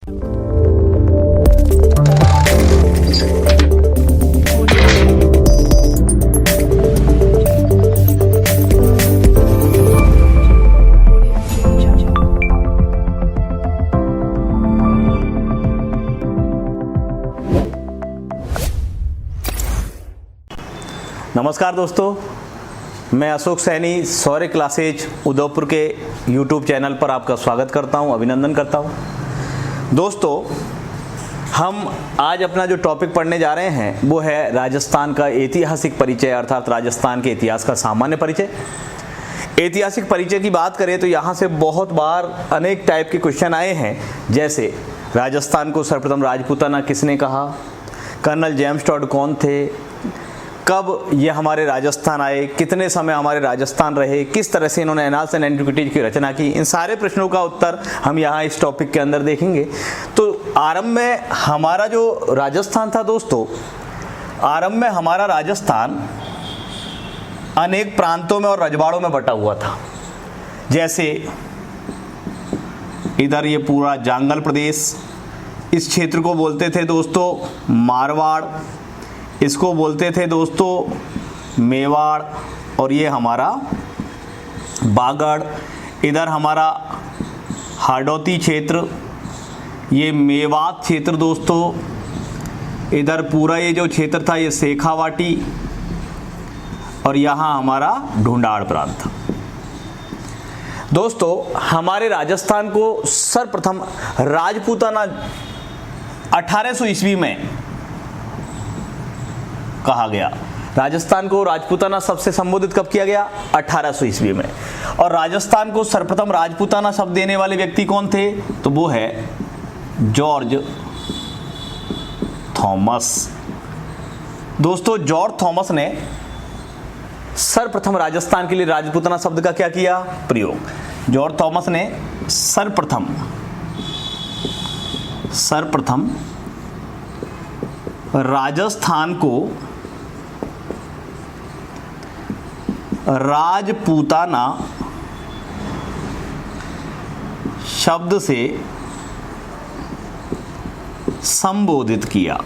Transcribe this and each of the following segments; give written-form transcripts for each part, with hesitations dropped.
नमस्कार दोस्तों, मैं अशोक सैनी शौर्य क्लासेज उदयपुर के YouTube चैनल पर आपका स्वागत करता हूं, अभिनंदन करता हूं। दोस्तों, हम आज अपना जो टॉपिक पढ़ने जा रहे हैं वो है राजस्थान का ऐतिहासिक परिचय, अर्थात राजस्थान के इतिहास का सामान्य परिचय। ऐतिहासिक परिचय की बात करें तो यहाँ से बहुत बार अनेक टाइप के क्वेश्चन आए हैं, जैसे राजस्थान को सर्वप्रथम राजपूताना किसने कहा, कर्नल जेम्स टॉड कौन थे, कब ये हमारे राजस्थान आए, कितने समय हमारे राजस्थान रहे, किस तरह से इन्होंने एनाल्स एंड एंटिक्विटीज की रचना की। इन सारे प्रश्नों का उत्तर हम यहाँ इस टॉपिक के अंदर देखेंगे। तो आरंभ में हमारा जो राजस्थान था दोस्तों, आरंभ में हमारा राजस्थान अनेक प्रांतों में और रजवाड़ों में बटा हुआ था। जैसे इधर ये पूरा जांगल प्रदेश, इस क्षेत्र को बोलते थे दोस्तों मारवाड़, इसको बोलते थे दोस्तों मेवाड़, और ये हमारा बागड़। इधर हमारा हाड़ौती क्षेत्र, ये मेवात क्षेत्र दोस्तों। इधर पूरा ये जो क्षेत्र था ये शेखावाटी, और यहाँ हमारा ढूंढाड़ प्रांत था। दोस्तों, हमारे राजस्थान को सर्वप्रथम राजपूताना 1800 ईस्वी में कहा गया। राजस्थान को राजपूताना शब्द से संबोधित कब किया गया? 1800 ईस्वी में। और राजस्थान को सर्वप्रथम राजपूताना शब्द देने वाले व्यक्ति कौन थे? तो वो है जॉर्ज थॉमस। दोस्तों, जॉर्ज थॉमस ने सर्वप्रथम राजस्थान के लिए राजपूताना शब्द का क्या किया? प्रयोग। जॉर्ज थॉमस ने सर्वप्रथम राजस्थान को राजपूताना शब्द से संबोधित किया।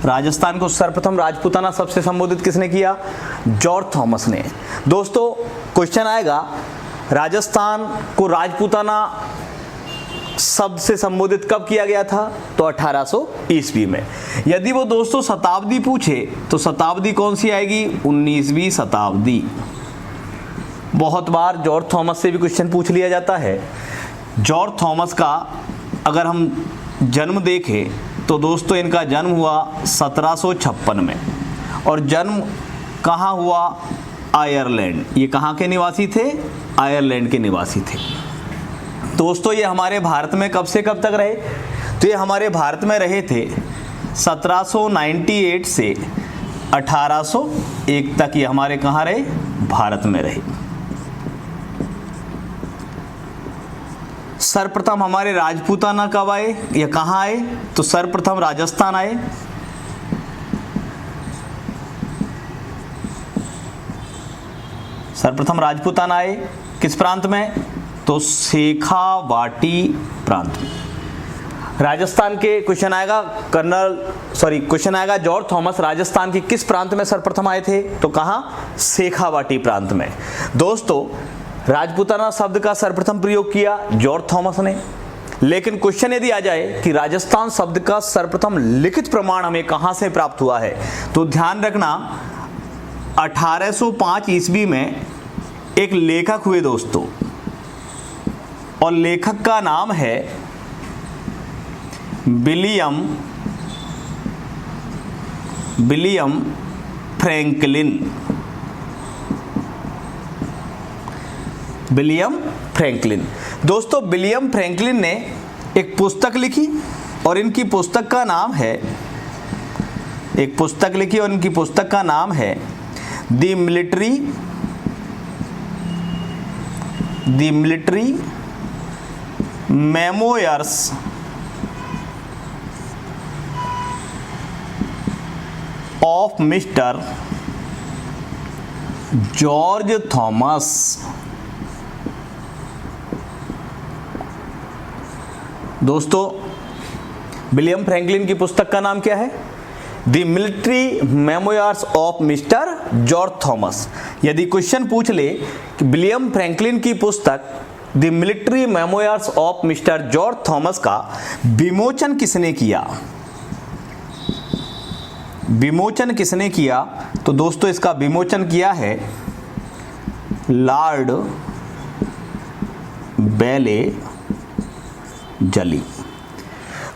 राजस्थान को सर्वप्रथम राजपूताना शब्द से संबोधित किसने किया? जॉर्ज थॉमस ने। दोस्तों, क्वेश्चन आएगा राजस्थान को राजपूताना शब्द से संबोधित कब किया गया था? तो 1800 ईस्वी में। यदि वो दोस्तों शताब्दी पूछे तो शताब्दी कौन सी आएगी? 19वीं शताब्दी। बहुत बार जॉर्ज थॉमस से भी क्वेश्चन पूछ लिया जाता है। जॉर्ज थॉमस का अगर हम जन्म देखें तो दोस्तों इनका जन्म हुआ 1756 में, और जन्म कहाँ हुआ? आयरलैंड। ये कहाँ के निवासी थे? आयरलैंड के निवासी थे। दोस्तों, ये हमारे भारत में कब से कब तक रहे? तो ये हमारे भारत में रहे थे 1798 से 1801 तक। ये हमारे कहाँ रहे? भारत में रहे। सर्वप्रथम हमारे राजपूताना कब आए या कहाँ आए? तो सर्वप्रथम राजस्थान आए। सर्वप्रथम राजपूताना आए किस प्रांत में? तो शेखावाटी प्रांत में। राजस्थान के क्वेश्चन आएगा क्वेश्चन आएगा जॉर्ज थॉमस राजस्थान के किस प्रांत में सर्वप्रथम आए थे? तो कहाँ? शेखावाटी प्रांत में। दोस्तों, राजपूताना शब्द का सर्वप्रथम प्रयोग किया जॉर्ज थॉमस ने। लेकिन क्वेश्चन यदि आ जाए कि राजस्थान शब्द का सर्वप्रथम लिखित प्रमाण हमें कहाँ से प्राप्त हुआ है, तो ध्यान रखना 1805 ईस्वी में एक लेखक हुए दोस्तों, और लेखक का नाम है विलियम फ्रैंकलिन। William Franklin. दोस्तों, विलियम फ्रैंकलिन ने एक पुस्तक लिखी, और इनकी पुस्तक का नाम है the military memoirs of mister George Thomas. दोस्तों, विलियम फ्रैंकलिन की पुस्तक का नाम क्या है? The military memoirs of mister George Thomas. यदि क्वेश्चन पूछ ले कि विलियम फ्रैंकलिन की पुस्तक the military memoirs of mister George Thomas का विमोचन किसने किया, विमोचन किसने किया, तो दोस्तों इसका विमोचन किया है लॉर्ड बेले जली।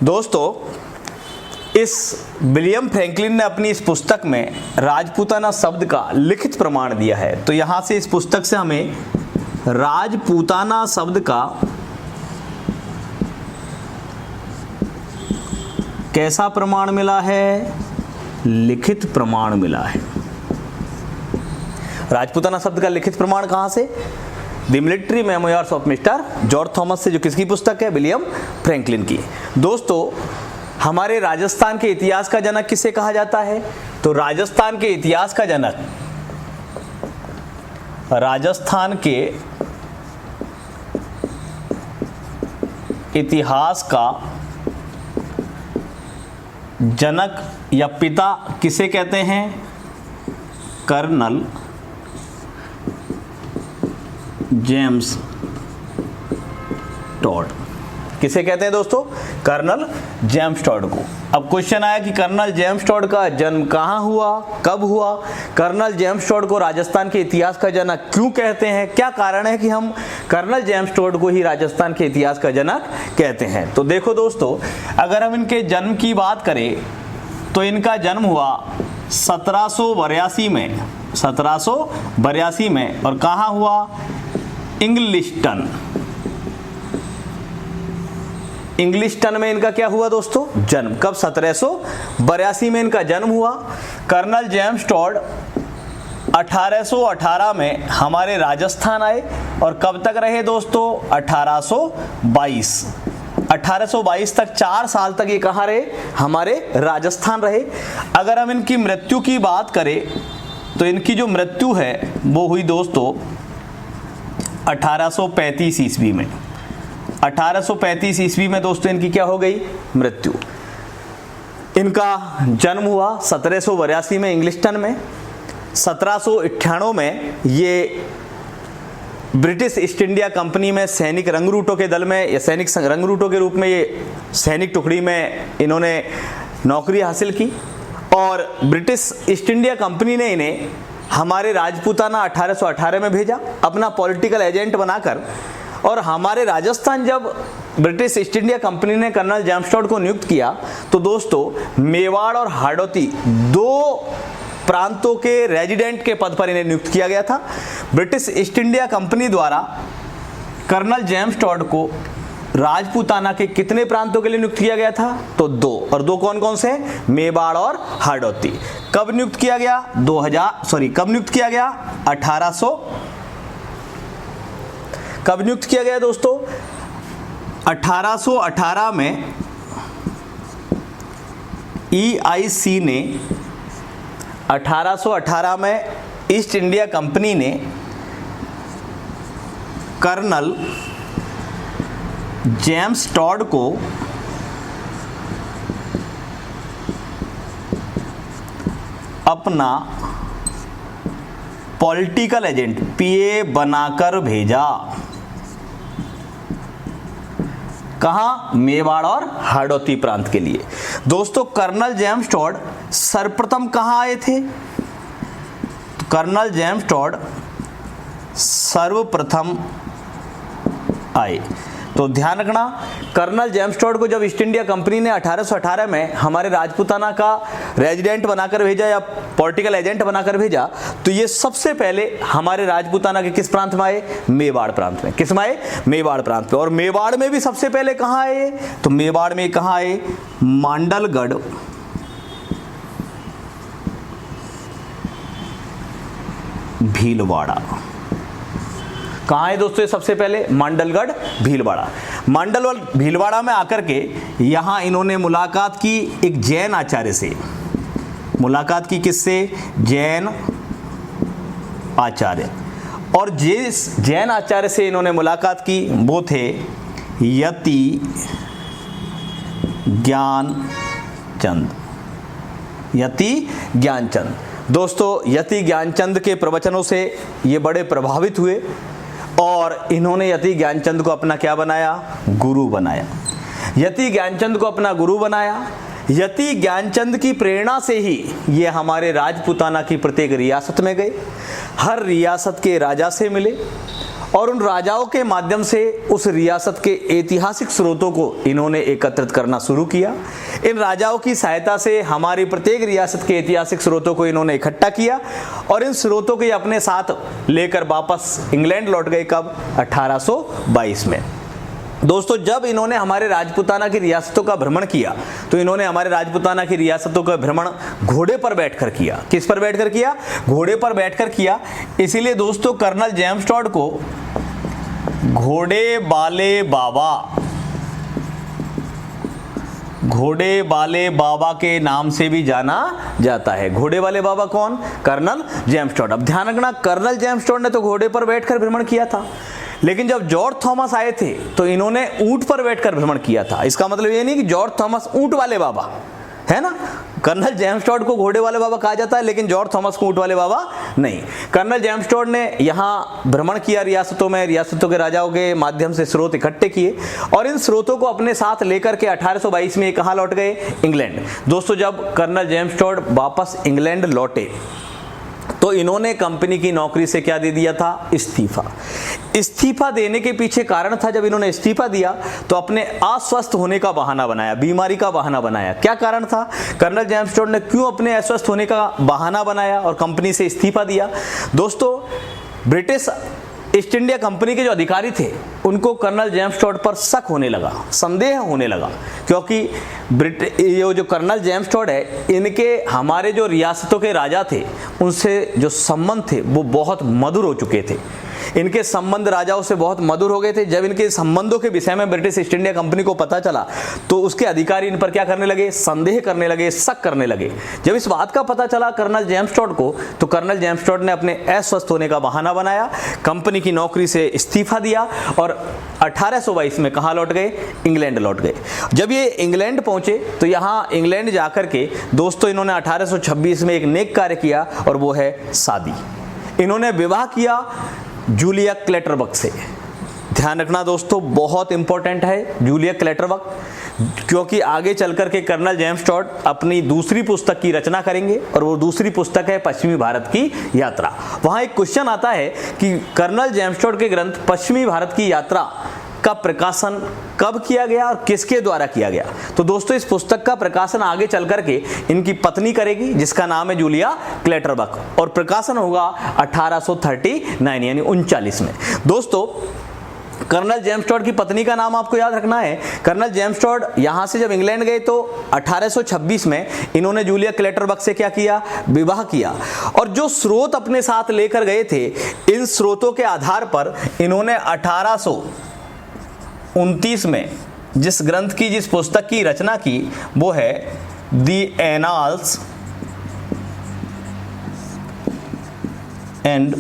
दोस्तों, इस विलियम फ्रैंकलिन ने अपनी इस पुस्तक में राजपूताना शब्द का लिखित प्रमाण दिया है। तो यहां से इस पुस्तक से हमें राजपूताना शब्द का कैसा प्रमाण मिला है? लिखित प्रमाण मिला है। राजपूताना शब्द का लिखित प्रमाण कहां से? The military memoirs of mister George Thomas से, जो किसकी पुस्तक है? विलियम फ्रैंकलिन की। दोस्तों, हमारे राजस्थान के इतिहास का जनक किसे कहा जाता है? तो राजस्थान के इतिहास का जनक, राजस्थान के इतिहास का जनक या पिता किसे कहते हैं? Colonel James Tod. किसे कहते हैं दोस्तों? कर्नल जेम्स टॉड को। अब क्वेश्चन आया कि कर्नल जेम्स टॉड का जन्म कहाँ हुआ, कब हुआ? कर्नल जेम्स टॉड को राजस्थान के इतिहास का जनक क्यों कहते हैं? क्या कारण है कि हम कर्नल जेम्स टॉड को ही राजस्थान के इतिहास का जनक कहते हैं? तो देखो दोस्तों, अगर हम इनके जन्म की बात करें तो इनका जन्म हुआ 1782 में, 1782 में। और कहाँ हुआ? इंग्लिस्टन। इंग्लिस्टन में इनका क्या हुआ दोस्तों? जन्म। कब? 1782 में इनका जन्म हुआ। कर्नल जेम्स टॉड 1818 में हमारे राजस्थान आए और कब तक रहे दोस्तों? 1822। 1822 तक 4 साल तक ये कहाँ रहे? हमारे राजस्थान रहे। अगर हम इनकी मृत्यु की बात करें तो इनकी जो मृत्यु है वो हुई दोस्तों 1835 ईस्वी में। 1835 ईस्वी में दोस्तों इनकी क्या हो गई? मृत्यु। इनका जन्म हुआ 1782 में इंग्लिस्टन में। 1798 में ये ब्रिटिश ईस्ट इंडिया कंपनी में सैनिक रंगरूटों के दल में या सैनिक रंगरूटों के रूप में ये सैनिक टुकड़ी में इन्होंने नौकरी हासिल की। और ब्रिटिश ईस्ट इंडिया कंपनी ने इन्हें हमारे राजपूताना 1818 में भेजा अपना पॉलिटिकल एजेंट बनाकर। और हमारे राजस्थान जब ब्रिटिश ईस्ट इंडिया कंपनी ने कर्नल जेम्स टॉड को नियुक्त किया तो दोस्तों मेवाड़ और हाड़ौती 2 प्रांतों के रेजिडेंट के पद पर इन्हें नियुक्त किया गया था। ब्रिटिश ईस्ट इंडिया कंपनी द्वारा कर्नल जेम्स टॉड को राजपूताना के कितने प्रांतों के लिए नियुक्त किया गया था? तो 2। और 2 कौन कौन से? मेवाड़ और हाड़ौती। कब नियुक्त किया गया? कब नियुक्त किया गया? 1800। कब नियुक्त किया गया दोस्तों? 1818 में EIC ने 1818 में ईस्ट इंडिया कंपनी ने कर्नल जेम्स टॉड को अपना पॉलिटिकल एजेंट PA बनाकर भेजा। कहाँ? मेवाड़ और हाड़ौती प्रांत के लिए। दोस्तों, कर्नल जेम्स टॉड सर्वप्रथम कहाँ आए थे? तो कर्नल जेम्स टॉड सर्वप्रथम आए। तो ध्यान रखना, कर्नल जेम्स टॉड को जब ईस्ट इंडिया कंपनी ने 1818 में हमारे राजपूताना का रेजिडेंट बनाकर भेजा या पॉलिटिकल एजेंट बनाकर भेजा तो ये सबसे पहले हमारे राजपूताना के किस प्रांत में आए? मेवाड़ प्रांत में। किस में आए? मेवाड़ प्रांत में। और मेवाड़ में भी सबसे पहले कहाँ आए? तो मेवाड़ में कहाँ आए? मांडलगढ़, भीलवाड़ा। कहाँ है दोस्तों ये सबसे पहले? मांडलगढ़, भीलवाड़ा। मांडलगढ़, भीलवाड़ा में आकर के यहाँ इन्होंने मुलाकात की एक जैन आचार्य से। मुलाकात की किससे? जैन आचार्य। और जिस जैन आचार्य से इन्होंने मुलाकात की वो थे यति ज्ञानचंद, यति ज्ञानचंद। दोस्तों यति ज्ञानचंद के प्रवचनों से ये बड़े प्रभावित हुए और इन्होंने यति ज्ञानचंद को अपना क्या बनाया, गुरु बनाया। यति ज्ञानचंद को अपना गुरु बनाया। यति ज्ञानचंद की प्रेरणा से ही ये हमारे राजपूताना की प्रत्येक रियासत में गए, हर रियासत के राजा से मिले और उन राजाओं के माध्यम से उस रियासत के ऐतिहासिक स्रोतों को इन्होंने एकत्रित करना शुरू किया। इन राजाओं की सहायता से हमारी प्रत्येक रियासत के ऐतिहासिक स्रोतों को इन्होंने इकट्ठा किया और इन स्रोतों को अपने साथ लेकर वापस इंग्लैंड लौट गए। कब? 1822 में। दोस्तों जब इन्होंने हमारे राजपूताना की रियासतों का भ्रमण किया तो इन्होंने हमारे राजपूताना की रियासतों का भ्रमण घोड़े पर बैठकर किया। किस पर बैठकर किया? घोड़े पर बैठकर किया। इसीलिए दोस्तों कर्नल जेम्स टॉड को घोड़े वाले बाबा, घोड़े वाले बाबा के नाम से भी जाना जाता है। घोड़े वाले बाबा कौन? Colonel James Tod. अब ध्यान रखना, कर्नल जेम्स टॉड ने तो घोड़े पर बैठकर भ्रमण किया था, लेकिन जब जॉर्ज थॉमस आए थे तो इन्होंने ऊंट पर बैठकर भ्रमण किया था। इसका मतलब ये नहीं कि जॉर्ज थॉमस ऊंट वाले बाबा है ना। कर्नल जेम्स टॉड को घोड़े वाले बाबा कहा जाता है, लेकिन जॉर्ज थॉमस को ऊंट वाले बाबा नहीं। कर्नल जेम्स टॉड ने यहाँ भ्रमण किया रियासतों में, रियासतों के राजाओं के माध्यम से स्रोत इकट्ठे किए और इन स्रोतों को अपने साथ लेकर के 1822 में कहाँ लौट गए? इंग्लैंड। दोस्तों जब कर्नल जेम्स टॉड वापस इंग्लैंड लौटे तो इन्होंने कंपनी की नौकरी से क्या दे दिया था? इस्तीफा। इस्तीफा देने के पीछे कारण था, जब इन्होंने इस्तीफा दिया तो अपने अस्वस्थ होने का बहाना बनाया, बीमारी का बहाना बनाया। क्या कारण था? कर्नल जेम्स टॉड ने क्यों अपने अस्वस्थ होने का बहाना बनाया और कंपनी से इस्तीफा दिया? दोस्तों ब्रिटिश ईस्ट इंडिया कंपनी के जो अधिकारी थे उनको कर्नल जेम्स टॉड पर शक होने लगा, संदेह होने लगा, क्योंकि ये जो कर्नल जेम्स टॉड है इनके हमारे जो रियासतों के राजा थे उनसे जो संबंध थे वो बहुत मधुर हो चुके थे। इनके संबंध राजाओं से बहुत मधुर हो गए थे। जब इनके संबंधों के विषय में ब्रिटिश ईस्ट इंडिया कंपनी को पता चला तो उसके अधिकारी इन पर क्या करने लगे? संदेह करने लगे, शक करने लगे। जब इस बात का पता चला कर्नल जेम्स टॉड को तो कर्नल जेम्स टॉड ने अपने अस्वस्थ होने का बहाना बनाया, कंपनी की नौकरी से इस्तीफा दिया और 1822 में कहाँ लौट गए? इंग्लैंड लौट गए। जब ये इंग्लैंड पहुंचे तो यहाँ इंग्लैंड जाकर के दोस्तों इन्होंने 1826 में एक नेक कार्य किया और वो है शादी। इन्होंने विवाह किया जूलिया क्लेटरबक से। ध्यान रखना दोस्तों, बहुत इंपॉर्टेंट है जूलिया क्लेटरबक, क्योंकि आगे चलकर के कर्नल जेम्स टॉड अपनी दूसरी पुस्तक की रचना करेंगे और वो दूसरी पुस्तक है पश्चिमी भारत की यात्रा। वहां एक क्वेश्चन आता है कि कर्नल जेम्स टॉड के ग्रंथ पश्चिमी भारत की यात्रा का प्रकाशन कब किया गया और किसके द्वारा किया गया? तो दोस्तों इस पुस्तक का प्रकाशन आगे चल करके इनकी पत्नी करेगी जिसका नाम है जूलिया क्लेटरबक और प्रकाशन होगा 1839 यानी 39 में। दोस्तों कर्नल जेम्स टॉड की पत्नी का नाम आपको याद रखना है। कर्नल जेम्स टॉड यहां से जब इंग्लैंड गए तो 1826 में इन्होंने जूलिया क्लेटरबक से क्या किया? विवाह किया। और जो स्रोत अपने साथ लेकर गए थे इन स्रोतों के आधार पर इन्होंने 1829 में जिस ग्रंथ की, जिस पुस्तक की रचना की वो है the annals and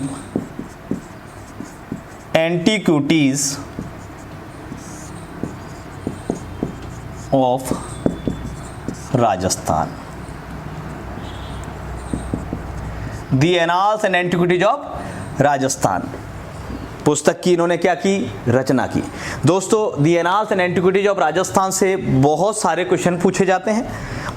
antiquities of Rajasthan. The annals and antiquities of Rajasthan पुस्तक की इन्होंने क्या की? रचना की। दोस्तों the annals and antiquities of Rajasthan से बहुत सारे क्वेश्चन पूछे जाते हैं,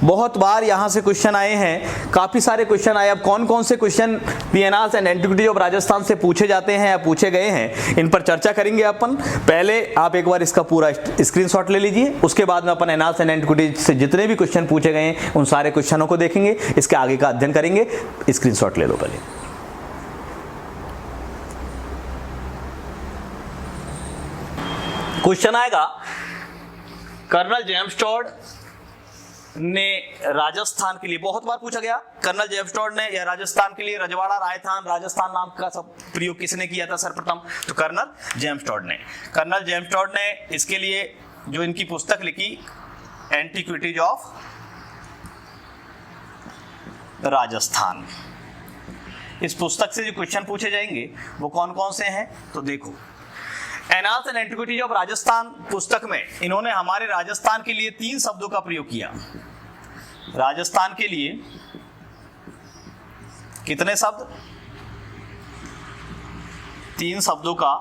बहुत बार यहां से क्वेश्चन आए हैं, काफी सारे क्वेश्चन आए। अब कौन कौन से question the annals and antiquities of Rajasthan से पूछे जाते हैं या पूछे गए हैं इन पर चर्चा करेंगे अपन। पहले आप एक बार इसका पूरा स्क्रीनशॉट ले लीजिए, उसके बाद में अपन एनाल्स एंड एंटीक्विटीज से जितने भी क्वेश्चन पूछे गए हैं उन सारे क्वेश्चनों को देखेंगे, इसके आगे का अध्ययन करेंगे। स्क्रीनशॉट ले लो पहले। क्वेश्चन आएगा कर्नल जेम्स टॉड ने राजस्थान के लिए, बहुत बार पूछा गया, कर्नल जेम्स टॉड ने या राजस्थान के लिए रजवाड़ा राजस्थान राजस्थान नाम का सब प्रयोग किसने किया था सर्वप्रथम? तो कर्नल जेम्स टॉड ने। कर्नल जेम्स टॉड ने इसके लिए जो इनकी पुस्तक लिखी एंटीक्विटीज ऑफ राजस्थान, इस पुस्तक से जो क्वेश्चन पूछे जाएंगे वो कौन कौन से हैं? तो देखो annals and antiquities of Rajasthan पुस्तक में इन्होंने हमारे राजस्थान के लिए 3 शब्दों का प्रयोग किया। राजस्थान के लिए कितने शब्द? 3 शब्दों का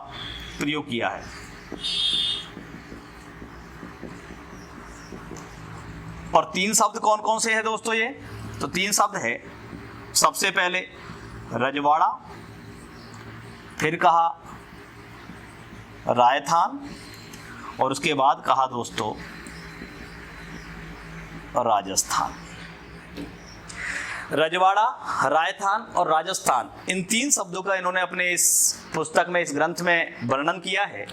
प्रयोग किया है। और 3 शब्द कौन कौन से हैं दोस्तों? ये तो 3 शब्द है, सबसे पहले रजवाड़ा, फिर कहा रायथान और उसके बाद कहा दोस्तों राजस्थान। रजवाड़ा, रायथान और राजस्थान, इन 3 शब्दों का इन्होंने अपने इस पुस्तक में, इस ग्रंथ में वर्णन किया है।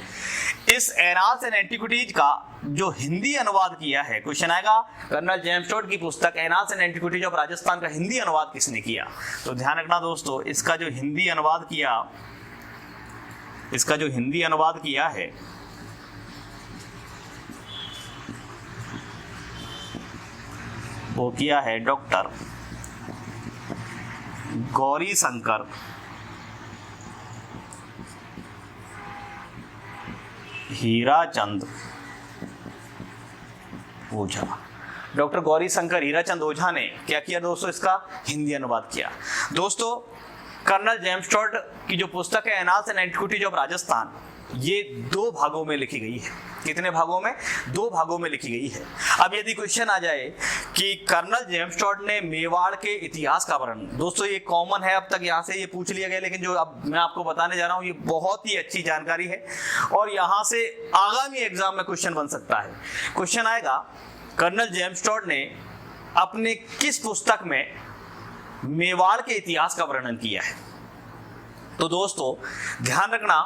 इस एनाल्स एंड एंटिक्विटीज का जो हिंदी अनुवाद किया है, क्वेश्चन आएगा कर्नल जेम्स टोड की पुस्तक annals and antiquities of Rajasthan का हिंदी अनुवाद किसने किया? तो ध्यान रखना दोस्तों, इसका जो हिंदी अनुवाद किया है वो किया है डॉक्टर गौरी शंकर हीराचंद ओझा। डॉक्टर गौरी शंकर हीराचंद ओझा ने क्या किया दोस्तों? इसका हिंदी अनुवाद किया। दोस्तों, कर्नल जेम्स टोड की जो पुस्तक है annals and antiquities of Rajasthan, ये 2 भागों में लिखी गई है। कितने भागों में? 2 भागों में लिखी गई है। अब यदि क्वेश्चन आ जाए कि कर्नल जेम्स टोड ने मेवाड़ के इतिहास का वर्णन, दोस्तों ये कॉमन है, अब तक यहाँ से ये पूछ लिया गया, लेकिन जो अब मैं आपको बताने जा रहा हूँ ये बहुत ही अच्छी जानकारी है और यहाँ से आगामी एग्जाम में क्वेश्चन बन सकता है। क्वेश्चन आएगा कर्नल जेम्स टोड ने अपने किस पुस्तक में मेवाड़ के इतिहास का वर्णन किया है? तो दोस्तों ध्यान रखना,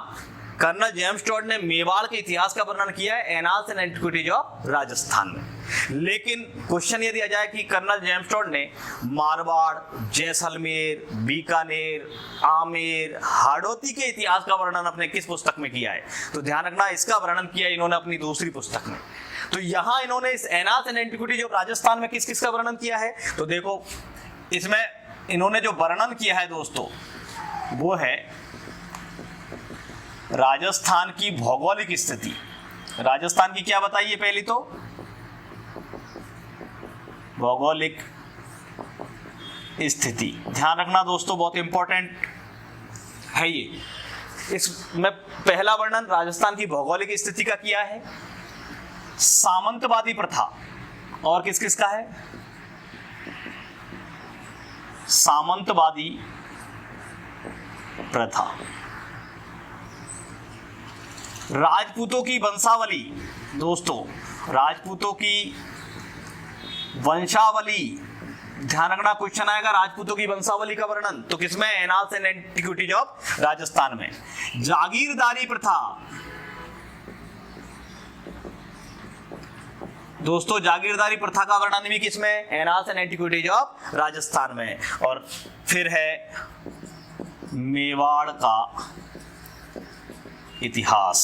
कर्नल जेम्स टोड ने मेवाड़ के इतिहास का वर्णन किया है annals and antiquities of Rajasthan में। लेकिन क्वेश्चन यदि आ जाए कि कर्नल जेम्स टोड ने मारवाड़, जैसलमेर, बीकानेर, आमेर, हाड़ौती के इतिहास का वर्णन अपने किस पुस्तक में किया है? तो ध्यान रखना, इसका वर्णन किया इन्होंने अपनी दूसरी पुस्तक में। तो यहां इन्होंने इस annals and antiquities of Rajasthan में किस किस का वर्णन किया है? तो देखो, इसमें इन्होंने जो वर्णन किया है दोस्तों वो है राजस्थान की भौगोलिक स्थिति। राजस्थान की क्या बताइए? पहली तो भौगोलिक स्थिति। ध्यान रखना दोस्तों, बहुत इंपॉर्टेंट है ये। इसमें पहला वर्णन राजस्थान की भौगोलिक स्थिति का किया है, सामंतवादी प्रथा, और किस किस का है? सामंतवादी प्रथा। राजपूतों की वंशावली, दोस्तों राजपूतों की वंशावली, ध्यान रखना क्वेश्चन आएगा राजपूतों की वंशावली का वर्णन, तो किसमें? Annals and antiquities of Rajasthan में। जागीरदारी प्रथा, दोस्तों जागीरदारी प्रथा का वर्णन भी किसमें? Annals and antiquities of Rajasthan में। और फिर है मेवाड़ का इतिहास।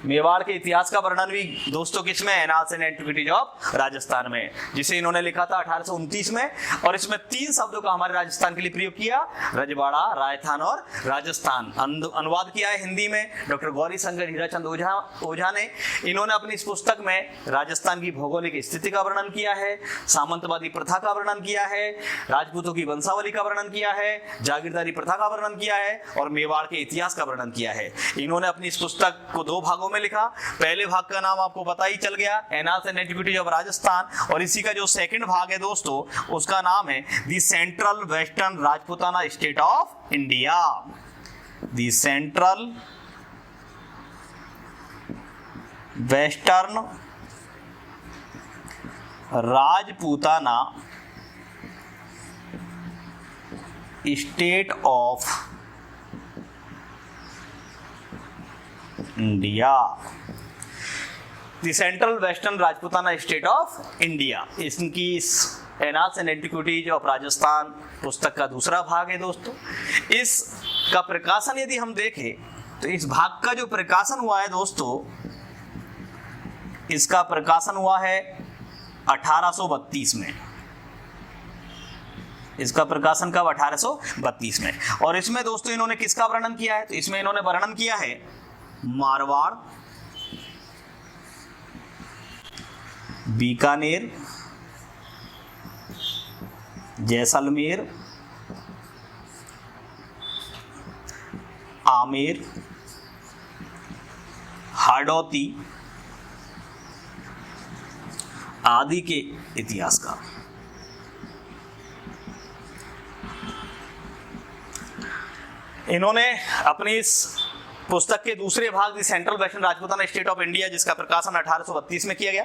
मेवाड़ के इतिहास का वर्णन भी दोस्तों किसमें? Annals and antiquities of Rajasthan में, जिसे इन्होंने लिखा था 1829 में। और इसमें 3 शब्दों का हमारे राजस्थान के लिए प्रयोग किया, रजवाड़ा, रायथान और राजस्थान। अनुवाद किया है हिंदी में डॉक्टर गौरी शंकर हीराचंद ओझा ने। इन्होंने अपनी इस पुस्तक में राजस्थान की भौगोलिक स्थिति का वर्णन किया है, सामंतवादी प्रथा का वर्णन किया है, राजपूतों की वंशावली का वर्णन किया है, जागीरदारी प्रथा का वर्णन किया है और मेवाड़ के इतिहास का वर्णन किया है। इन्होंने अपनी इस पुस्तक को 2 भागों में लिखा। पहले भाग का नाम आपको पता ही चल गया, annals and antiquities of Rajasthan, और इसी का जो सेकंड भाग है दोस्तों उसका नाम है the central western Rajputana state of India. The central western Rajputana state of India. The central western Rajputana state of India, इनकी annals and antiquities of Rajasthan पुस्तक का दूसरा भाग है दोस्तों। इसका प्रकाशन यदि हम देखें तो इस भाग का जो प्रकाशन हुआ है दोस्तों, इसका प्रकाशन हुआ है 1832 में। इसका प्रकाशन कब? 1832 में। और इसमें दोस्तों इन्होंने किसका वर्णन किया है? तो इसमें इन्होंने वर्णन किया है मारवाड़, बीकानेर, जैसलमेर, आमेर, हाड़ौती आदि के इतिहासकार। इन्होंने अपनी इस पुस्तक के दूसरे भाग the central western Rajputana state of India, जिसका प्रकाशन 1832 में किया गया,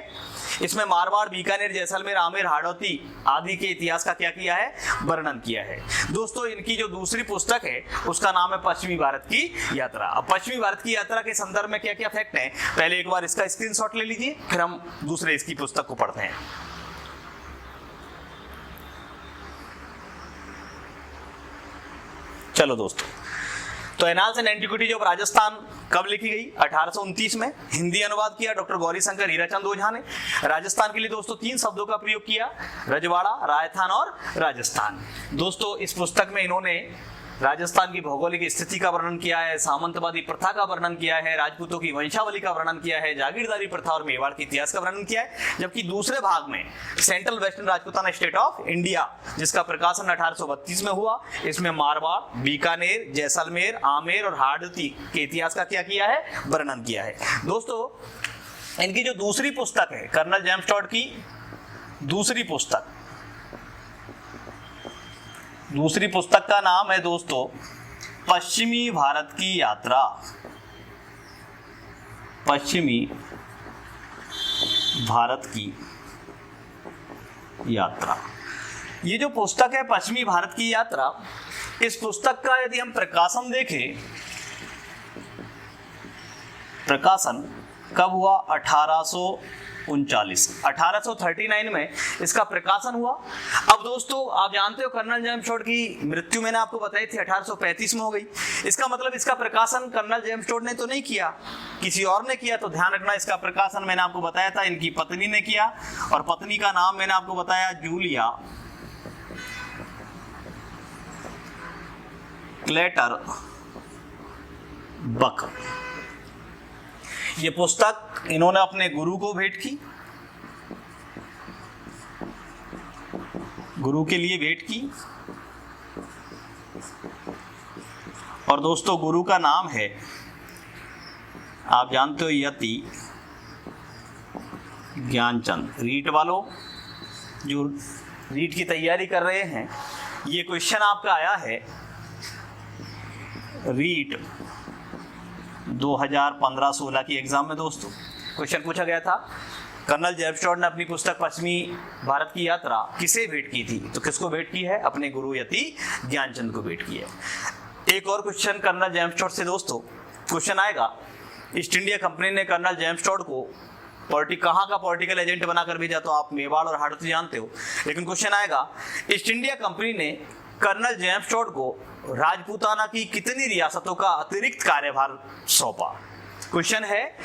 इसमें मारवाड़, बीकानेर, जैसलमेर, आमेर, हाड़ौती आदि के इतिहास का क्या किया है, वर्णन किया है। दोस्तों इनकी जो दूसरी पुस्तक है उसका नाम है पश्चिमी भारत की यात्रा। अब पश्चिमी भारत की यात्रा के संदर्भ में क्या क्या फैक्ट है, पहले एक बार इसका स्क्रीनशॉट ले लीजिए, फिर हम दूसरे इसकी पुस्तक को पढ़ते हैं। चलो दोस्तों, तो annals and antiquities of Rajasthan कब लिखी गई, 1829 में। हिंदी अनुवाद किया डॉक्टर गौरीशंकर हीराचंद ओझा ने। राजस्थान के लिए दोस्तों 3 शब्दों का प्रयोग किया, रजवाड़ा, राजस्थान और राजस्थान। दोस्तों इस पुस्तक में इन्होंने राजस्थान की भौगोलिक स्थिति का वर्णन किया है, सामंतवादी प्रथा का वर्णन किया है, राजपूतों की वंशावली का वर्णन किया है, जागीरदारी प्रथा और मेवाड़ के इतिहास का वर्णन किया है। जबकि दूसरे भाग में central western Rajputana state of India, जिसका प्रकाशन 1832 में हुआ, इसमें मारवाड़, बीकानेर, जैसलमेर, आमेर और हाड़ौती के इतिहास का क्या किया है, वर्णन किया है। दोस्तों इनकी जो दूसरी पुस्तक है, कर्नल जेम्स टॉड की दूसरी पुस्तक का नाम है दोस्तों पश्चिमी भारत की यात्रा। पश्चिमी भारत की यात्रा, ये जो पुस्तक है पश्चिमी भारत की यात्रा, इस पुस्तक का यदि हम प्रकाशन देखें, प्रकाशन कब हुआ, 1839 में इसका प्रकाशन हुआ। अब दोस्तों आप जानते हो कर्नल जेम्स टॉड की मृत्यु मैंने आपको बताई थी 1835 में हो गई। इसका मतलब इसका प्रकाशन कर्नल जेम्स टॉड ने तो नहीं किया, किसी और ने किया। तो ध्यान रखना, इसका प्रकाशन मैंने आपको बताया था इनकी पत्नी ने किया, और पत्नी का नाम मैंने आपको बताया जूलिया क्लेटर बक। ये पुस्तक इन्होंने अपने गुरु को भेंट की, गुरु के लिए भेंट की, और दोस्तों गुरु का नाम है, आप जानते हो, यति ज्ञानचंद। रीट वालों जो रीट की तैयारी कर रहे हैं, ये क्वेश्चन आपका आया है रीट 2015-16 की एग्जाम में। दोस्तों क्वेश्चन पूछा गया था, कर्नल जेम्स टॉड ने अपनी पुस्तक पश्चिमी भारत की यात्रा किसे भेंट की थी, तो किसको भेंट की है, अपने गुरु यति ज्ञानचंद को भेंट की है। एक और क्वेश्चन कर्नल जेम्स टॉड से दोस्तों क्वेश्चन आएगा, ईस्ट इंडिया कंपनी ने कर्नल जेम्स टॉड को कहाँ का पॉलिटिकल एजेंट बनाकर भेजा, तो आप मेवाड़ और हाड़ौती जानते हो, लेकिन क्वेश्चन आएगा ईस्ट इंडिया कंपनी ने कर्नल जेम्स टॉड को राजपूताना की कितनी रियासतों का अतिरिक्त कार्यभार सौंपा। क्वेश्चन है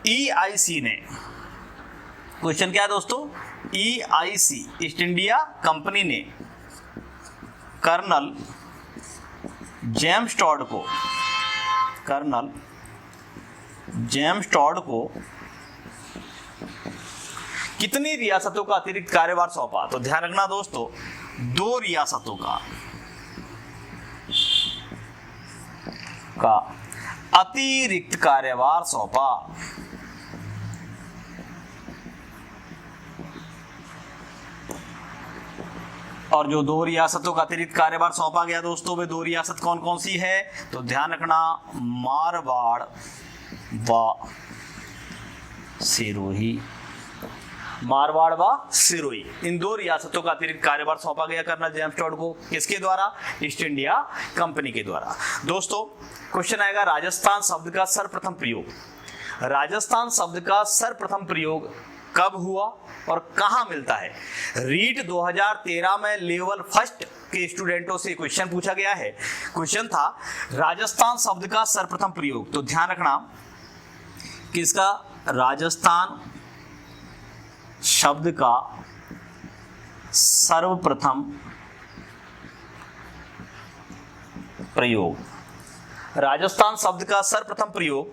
EIC ने, क्वेश्चन क्या है दोस्तों, EIC ईस्ट इंडिया कंपनी ने कर्नल जेम्स टॉड को कितनी रियासतों का अतिरिक्त कार्यभार सौंपा। तो ध्यान रखना दोस्तों, 2 रियासतों का अतिरिक्त कार्यभार सौंपा। और जो 2 रियासतों का अतिरिक्त कार्यभार सौंपा गया दोस्तों, वे 2 रियासत कौन कौन सी है, तो ध्यान रखना, मारवाड़ व सिरोही। मारवाड़ व सिरोही, इन 2 रियासतों का अतिरिक्त कार्यभार सौंपा गया कर्नल जेम्स टॉड को, किसके द्वारा, ईस्ट इंडिया कंपनी के द्वारा। दोस्तों क्वेश्चन आएगा, राजस्थान शब्द का सर्वप्रथम प्रयोग, राजस्थान शब्द का सर्वप्रथम प्रयोग कब हुआ और कहां मिलता है। रीट 2013 में लेवल फर्स्ट के स्टूडेंटों से क्वेश्चन पूछा गया है। क्वेश्चन था राजस्थान शब्द का सर्वप्रथम प्रयोग, तो ध्यान रखना किसका, राजस्थान शब्द का सर्वप्रथम प्रयोग। राजस्थान शब्द का सर्वप्रथम प्रयोग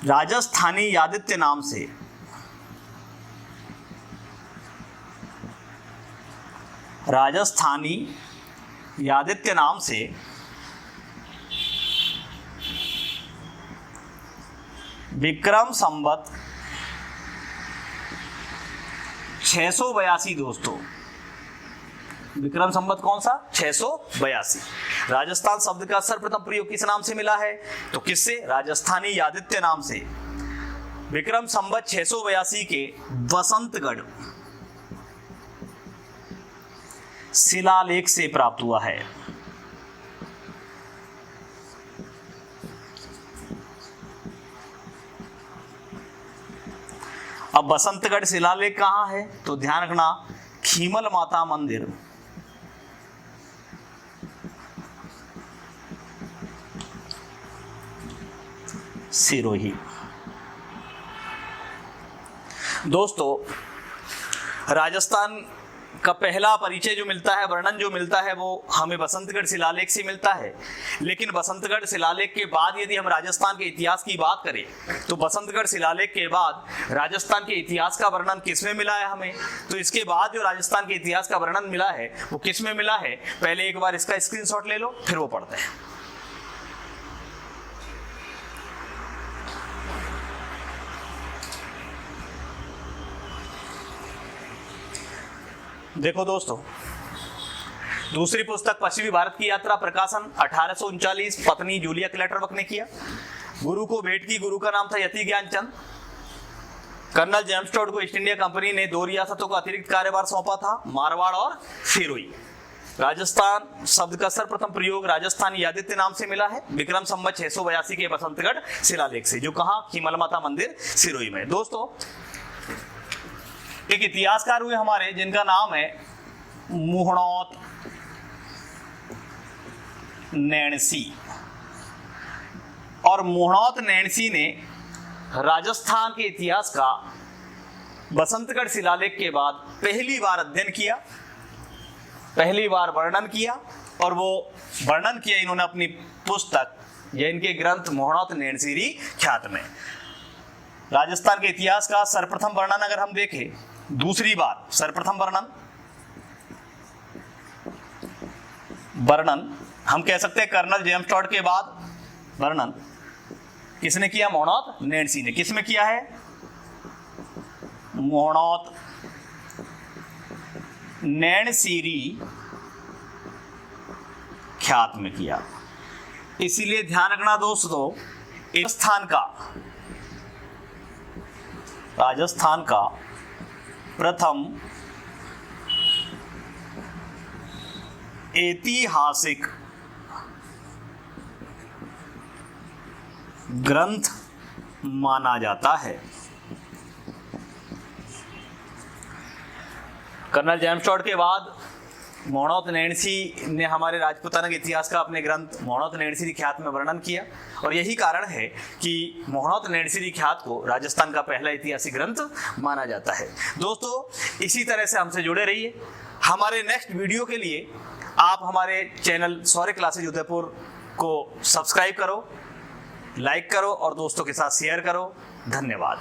राजस्थानी यादित्य नाम से विक्रम संवत 682 दोस्तों, विक्रम संवत कौन सा? 682। राजस्थान शब्द का सर्वप्रथम प्रयोग किस नाम से मिला है? तो किससे? राजस्थानी यादित्य नाम से विक्रम संवत 682 के बसंतगढ़ शिलालेख से प्राप्त हुआ है। अब बसंतगढ़ शिलालेख कहां है? तो ध्यान रखना, खीमल माता मंदिर सिरोही। दोस्तों, राजस्थान का पहला परिचय जो मिलता है, वर्णन जो मिलता है, वो हमें बसंतगढ़ शिलालेख से मिलता है। लेकिन बसंतगढ़ शिलालेख के बाद यदि हम राजस्थान के इतिहास की बात करें तो बसंतगढ़ शिलालेख के बाद राजस्थान के इतिहास का वर्णन किसमें मिला है हमें? तो इसके बाद जो राजस्थान के इतिहास का वर्णन मिला है वो किसमें मिला है? पहले एक बार इसका स्क्रीनशॉट ले लो, फिर वो पढ़ते हैं। देखो दोस्तों, दूसरी पुस्तक पश्चिमी भारत की यात्रा प्रकाशन 1839 पत्नी जूलिया क्लेटरबक ने किया। गुरु को भेंट की, गुरु का नाम था यति ज्ञानचंद। कर्नल जेम्स टॉड को ईस्ट इंडिया कंपनी ने 2 रियासतों का अतिरिक्त कार्यभार सौंपा था, मारवाड़ और सिरोही। राजस्थान शब्द का सर्वप्रथम प्रयोग राजस्थानी यादित्य नाम से मिला है विक्रम संवत 682 के बसंतगढ़ शिलालेख से, जो कहां? खीमल माता मंदिर सिरोही में। दोस्तों, एक इतिहासकार हुए हमारे जिनका नाम है मुहणोत नैणसी, और मुहणोत नैणसी ने राजस्थान के इतिहास का बसंतगढ़ शिलालेख के बाद पहली बार अध्ययन किया, पहली बार वर्णन किया, और वो वर्णन किया इन्होंने अपनी पुस्तक या इनके ग्रंथ मुहणोत नैणसी ख्यात में। राजस्थान के इतिहास का सर्वप्रथम वर्णन अगर हम देखें, दूसरी बार सर्वप्रथम वर्णन हम कह सकते हैं कर्नल जेम्स टॉड के बाद वर्णन किसने किया? मुहणोत नैणसी ने। किसमें किया है? मुहणोत नैणसीरी ख्यात में किया। इसीलिए ध्यान रखना दोस्तों, राजस्थान का प्रथम ऐतिहासिक ग्रंथ माना जाता है। कर्नल जेम्स टॉड के बाद मुहणोत नैणसी ने हमारे राजपूताना के इतिहास का अपने ग्रंथ मुहणोत नैणसी ख्यात में वर्णन किया, और यही कारण है कि मुहणोत नैणसी ख्यात को राजस्थान का पहला ऐतिहासिक ग्रंथ माना जाता है। दोस्तों, इसी तरह से हमसे जुड़े रहिए। हमारे नेक्स्ट वीडियो के लिए आप हमारे चैनल शौर्य क्लासेज उदयपुर को सब्सक्राइब करो, लाइक करो और दोस्तों के साथ शेयर करो। धन्यवाद।